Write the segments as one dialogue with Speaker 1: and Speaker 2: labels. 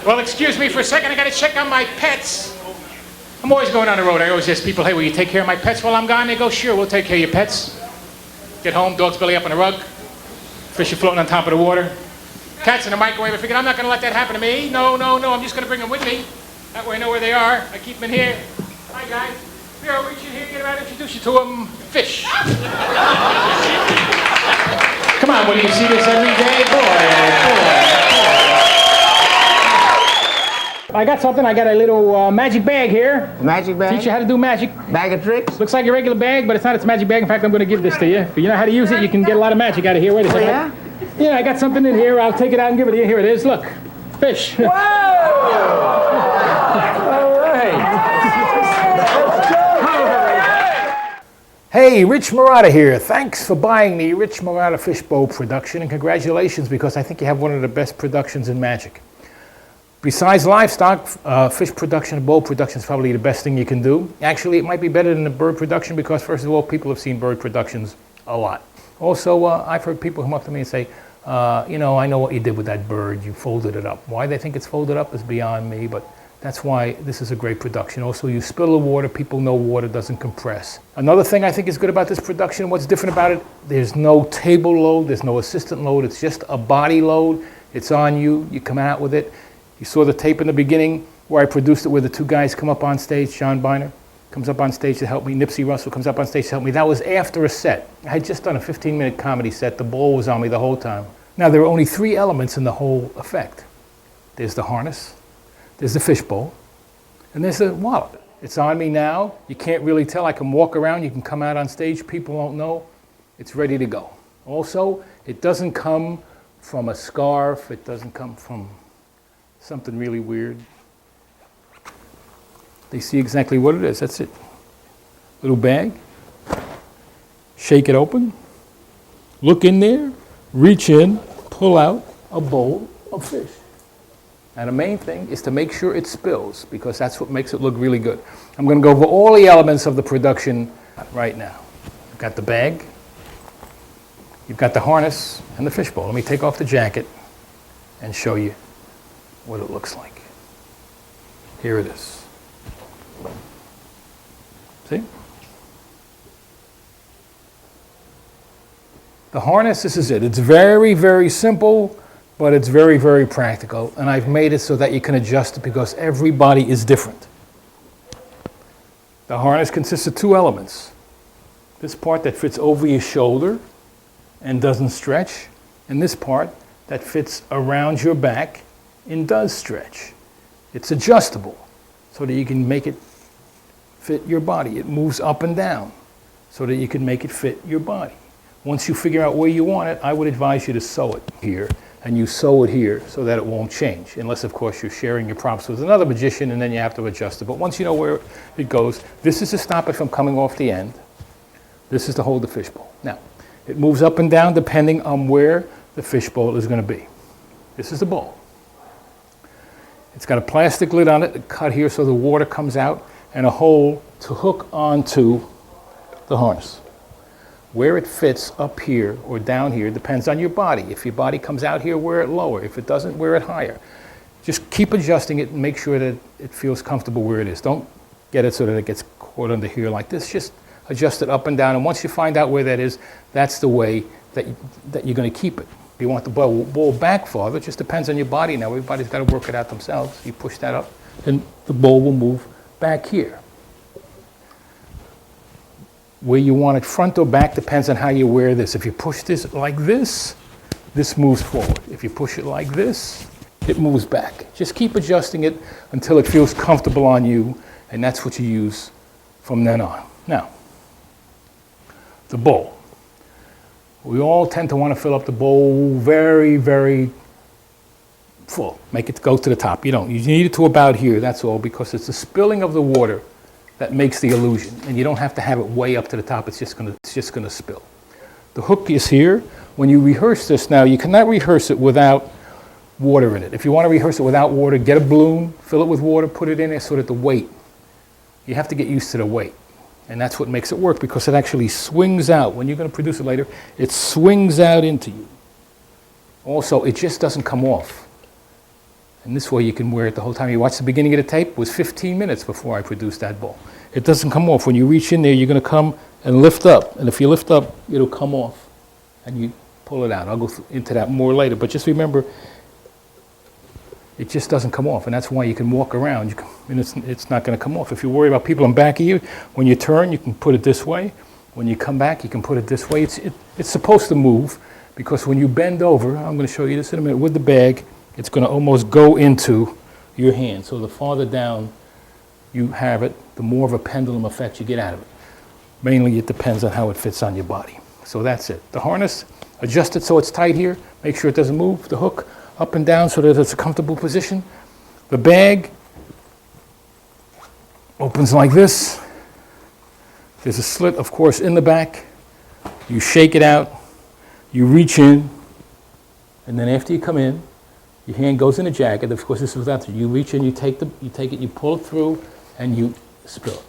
Speaker 1: Well, excuse me for a second. I got to check on my pets. I'm always going on the road. I always ask people, hey, will you take care of my pets while I'm gone? They go, sure, we'll take care of your pets. Get home, dog's belly up on the rug. Fish are floating on top of the water. Cats in the microwave. I figured I'm not going to let that happen to me. No. I'm just going to bring them with me. That way I know where they are. I keep them in here. Hi, guys. Here, I'll reach in here, get about to introduce you to them. Fish. Come on, will you see this every day? Boy. I got something. I got a little magic bag here.
Speaker 2: Magic bag?
Speaker 1: Teach you how to do magic.
Speaker 2: Bag of tricks?
Speaker 1: Looks like a regular bag, but it's not. It's a magic bag. In fact, I'm going to give this to you. If you know how to use it, you can get a lot of magic out of here. Wait a second.
Speaker 2: Yeah?
Speaker 1: Yeah, I got something in here. I'll take it out and give it to you. Here it is. Look. Fish.
Speaker 2: Whoa! All right.
Speaker 1: Hey, Rich Marotta here. Thanks for buying the Rich Marotta Fish Bowl production, and congratulations, because I think you have one of the best productions in magic. Besides livestock, fish production and bowl production is probably the best thing you can do. Actually, it might be better than the bird production because, first of all, people have seen bird productions a lot. Also, I've heard people come up to me and say, I know what you did with that bird. You folded it up. Why they think it's folded up is beyond me, but that's why this is a great production. Also, you spill the water. People know water doesn't compress. Another thing I think is good about this production, what's different about it, there's no table load. There's no assistant load. It's just a body load. It's on you. You come out with it. You saw the tape in the beginning where I produced it, where the two guys come up on stage. John Biner comes up on stage to help me. Nipsey Russell comes up on stage to help me. That was after a set. I had just done a 15-minute comedy set. The ball was on me the whole time. Now, there are only 3 elements in the whole effect. There's the harness, there's the fish bowl, and there's the wallet. It's on me now. You can't really tell. I can walk around. You can come out on stage. People won't know. It's ready to go. Also, it doesn't come from a scarf. It doesn't come from something really weird. They see exactly what it is. That's it. Little bag. Shake it open. Look in there. Reach in. Pull out a bowl of fish. And the main thing is to make sure it spills, because that's what makes it look really good. I'm going to go over all the elements of the production right now. You've got the bag. You've got the harness and the fish bowl. Let me take off the jacket and show you what it looks like. Here it is. See? The harness, this is it. It's very, very simple, but it's very, very practical. And I've made it so that you can adjust it because everybody is different. The harness consists of 2 elements. This part that fits over your shoulder and doesn't stretch, and this part that fits around your back and does stretch. It's adjustable so that you can make it fit your body. It moves up and down so that you can make it fit your body. Once you figure out where you want it, I would advise you to sew it here, and you sew it here so that it won't change, unless of course you're sharing your props with another magician and then you have to adjust it. But once you know where it goes, this is to stop it from coming off the end. This is to hold the fish bowl. Now, it moves up and down depending on where the fish bowl is going to be. This is the bowl. It's got a plastic lid on it, cut here so the water comes out, and a hole to hook onto the harness. Where it fits up here or down here depends on your body. If your body comes out here, wear it lower. If it doesn't, wear it higher. Just keep adjusting it and make sure that it feels comfortable where it is. Don't get it so that it gets caught under here like this. Just adjust it up and down, and once you find out where that is, that's the way that you're going to keep it. If you want the bowl back farther, it just depends on your body now. Everybody's got to work it out themselves. You push that up, and the bowl will move back here. Where you want it front or back depends on how you wear this. If you push this like this, this moves forward. If you push it like this, it moves back. Just keep adjusting it until it feels comfortable on you, and that's what you use from then on. Now, the bowl. We all tend to want to fill up the bowl very, very full. Make it go to the top. You don't. You need it to about here, that's all, because it's the spilling of the water that makes the illusion. And you don't have to have it way up to the top. It's just gonna spill. The hook is here. When you rehearse this now, you cannot rehearse it without water in it. If you want to rehearse it without water, get a balloon, fill it with water, put it in there so that the weight, you have to get used to the weight. And that's what makes it work, because it actually swings out. When you're going to produce it later, it swings out into you. Also, it just doesn't come off. And this way you can wear it the whole time. You watch the beginning of the tape, it was 15 minutes before I produced that ball. It doesn't come off. When you reach in there, you're going to come and lift up. And if you lift up, it'll come off. And you pull it out. I'll go into that more later. But just remember, it just doesn't come off. And that's why you can walk around. And it's not going to come off. If you're worried about people in back of you, when you turn, you can put it this way. When you come back, you can put it this way. It's supposed to move, because when you bend over, I'm going to show you this in a minute, with the bag, it's going to almost go into your hand. So the farther down you have it, the more of a pendulum effect you get out of it. Mainly it depends on how it fits on your body. So that's it. The harness, adjust it so it's tight here. Make sure it doesn't move. The hook up and down so that it's a comfortable position. The bag opens like this. There's a slit, of course, in the back. You shake it out. You reach in. And then after you come in, your hand goes in the jacket. Of course, this is without it. You reach in, you take it, you pull it through, and you spill it.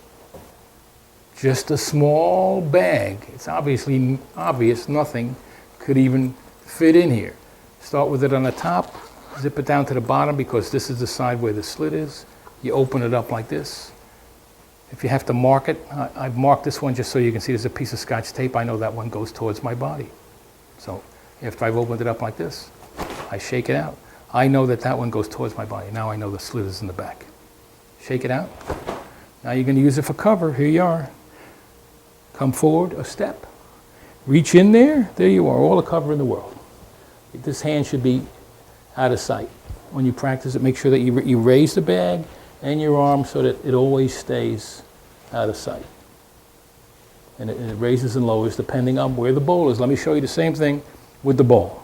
Speaker 1: Just a small bag. It's obviously obvious nothing could even fit in here. Start with it on the top, zip it down to the bottom, because this is the side where the slit is. You open it up like this. If you have to mark it, I've marked this one just so you can see there's a piece of Scotch tape. I know that one goes towards my body. So after I've opened it up like this, I shake it out. I know that that one goes towards my body. Now I know the slit is in the back. Shake it out. Now you're going to use it for cover. Here you are. Come forward a step. Reach in there. There you are, all the cover in the world. This hand should be out of sight. When you practice it, make sure that you raise the bag and your arm so that it always stays out of sight. And it raises and lowers depending on where the bowl is. Let me show you the same thing with the bowl.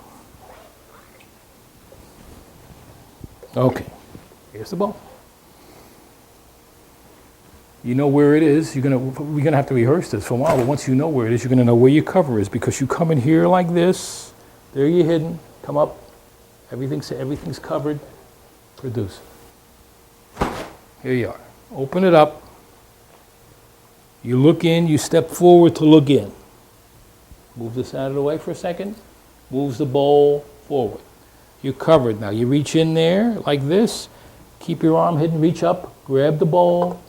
Speaker 1: Okay, here's the ball. You know where it is. We're gonna have to rehearse this for a while, but once you know where it is, you're gonna know where your cover is, because you come in here like this. There you're hidden. Come up. Everything's covered. Produce. Here you are. Open it up. You look in. You step forward to look in. Move this out of the way for a second. Moves the bowl forward. You're covered now. You reach in there like this. Keep your arm hidden. Reach up. Grab the bowl.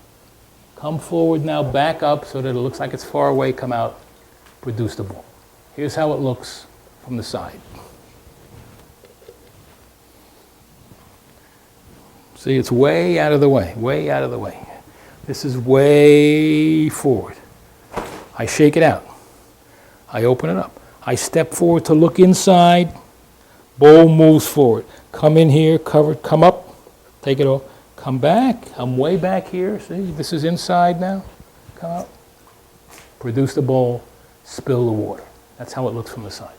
Speaker 1: Come forward now. Back up so that it looks like it's far away. Come out. Produce the bowl. Here's how it looks from the side. See, it's way out of the way. Way out of the way. This is way forward. I shake it out. I open it up. I step forward to look inside. Bowl moves forward. Come in here, cover, come up, take it off. Come back. I'm way back here. See, this is inside now. Come up. Produce the bowl, spill the water. That's how it looks from the side.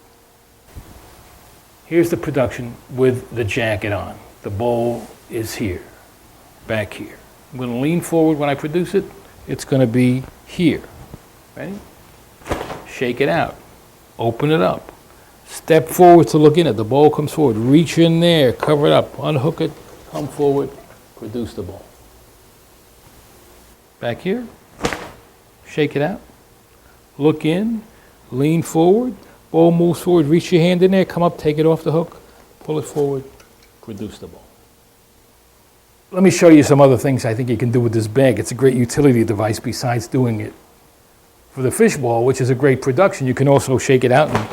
Speaker 1: Here's the production with the jacket on. The bowl is here, back here. I'm going to lean forward when I produce it. It's going to be here. Ready? Shake it out. Open it up. Step forward to look in it. The bowl comes forward. Reach in there. Cover it up. Unhook it. Come forward. Produce the bowl. Back here. Shake it out. Look in. Lean forward. Bowl moves forward. Reach your hand in there. Come up. Take it off the hook. Pull it forward. Produce the bowl. Let me show you some other things I think you can do with this bag. It's a great utility device besides doing it for the fishbowl, which is a great production. You can also shake it out and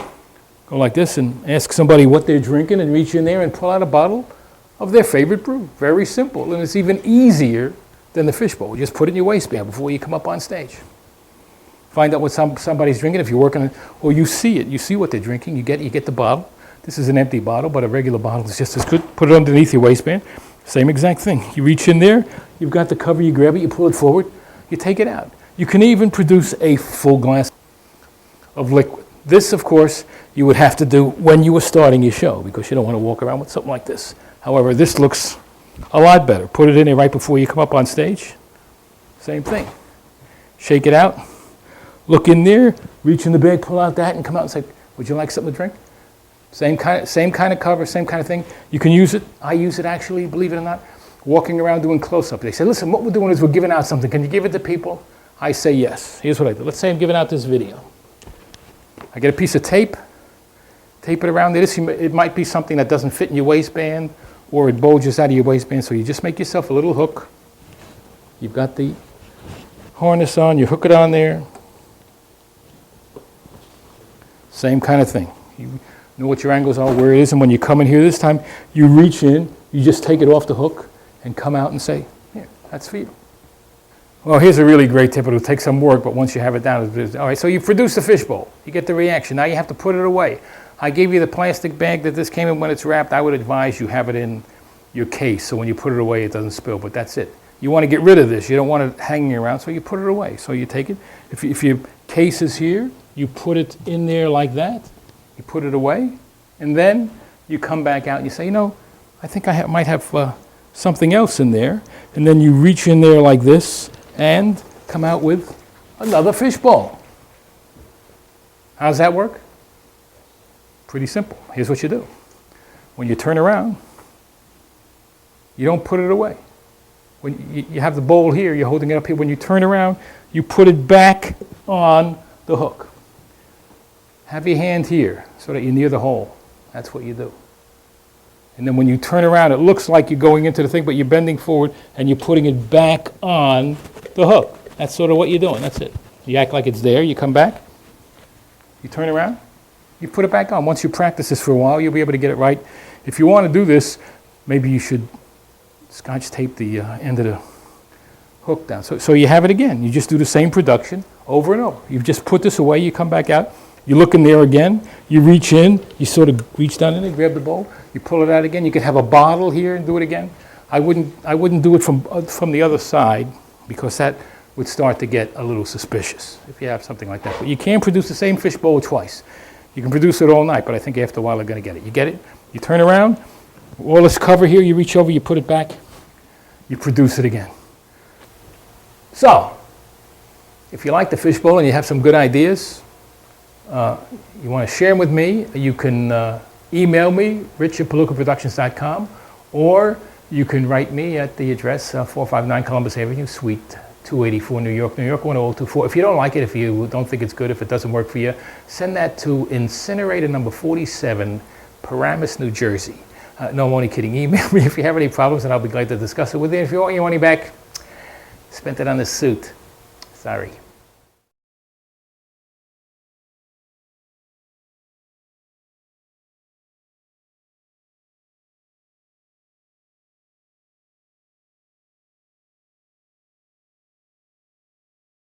Speaker 1: go like this and ask somebody what they're drinking and reach in there and pull out a bottle of their favorite brew. Very simple, and it's even easier than the fishbowl. Just put it in your waistband before you come up on stage. Find out what somebody's drinking. If you're working on, or you see it, you see what they're drinking. You get the bottle. This is an empty bottle, but a regular bottle is just as good. Put it underneath your waistband. Same exact thing. You reach in there. You've got the cover. You grab it. You pull it forward. You take it out. You can even produce a full glass of liquid. This, of course, you would have to do when you were starting your show, because you don't want to walk around with something like this. However, this looks a lot better. Put it in there right before you come up on stage. Same thing. Shake it out. Look in there. Reach in the bag. Pull out that and come out and say, would you like something to drink? Same kind of cover, same kind of thing. You can use it. I use it actually, believe it or not, walking around doing close-up. They say, listen, what we're doing is we're giving out something. Can you give it to people? I say yes. Here's what I do. Let's say I'm giving out this video. I get a piece of tape, tape it around there. It might be something that doesn't fit in your waistband, or it bulges out of your waistband. So you just make yourself a little hook. You've got the harness on, you hook it on there. Same kind of thing. You know what your angles are, where it is, and when you come in here this time, you reach in, you just take it off the hook and come out and say, here, that's for you. Well, here's a really great tip. It'll take some work, but once you have it down, all right, so you produce the fishbowl. You get the reaction. Now you have to put it away. I gave you the plastic bag that this came in when it's wrapped. I would advise you have it in your case, so when you put it away, it doesn't spill, but that's it. You want to get rid of this. You don't want it hanging around, so you put it away. So you take it. If your case is here, you put it in there like that. You put it away, and then you come back out and you say, you know, I think I might have something else in there. And then you reach in there like this and come out with another fishbowl. How does that work? Pretty simple. Here's what you do. When you turn around, you don't put it away. When you have the bowl here, you're holding it up here. When you turn around, you put it back on the hook. Have your hand here so that you're near the hole. That's what you do. And then when you turn around, it looks like you're going into the thing, but you're bending forward and you're putting it back on the hook. That's sort of what you're doing. That's it. You act like it's there. You come back. You turn around. You put it back on. Once you practice this for a while, you'll be able to get it right. If you want to do this, maybe you should Scotch tape the end of the hook down. So you have it again. You just do the same production over and over. You've just put this away. You come back out. You look in there again. You reach in. You sort of reach down in there, grab the bowl. You pull it out again. You could have a bottle here and do it again. I wouldn't do it from the other side because that would start to get a little suspicious if you have something like that. But you can produce the same fish bowl twice. You can produce it all night, but I think after a while they're going to get it. You get it? You turn around. All this cover here, you reach over, you put it back. You produce it again. So, if you like the fish bowl and you have some good ideas, you want to share them with me, you can email me, rich@palookaproductions.com, or you can write me at the address 459 Columbus Avenue, Suite 284, New York, 10024. If you don't like it, if you don't think it's good, if it doesn't work for you, send that to Incinerator number 47, Paramus, New Jersey. No, I'm only kidding. Email me if you have any problems, and I'll be glad to discuss it with you. If you want your money back, spent it on this suit. Sorry.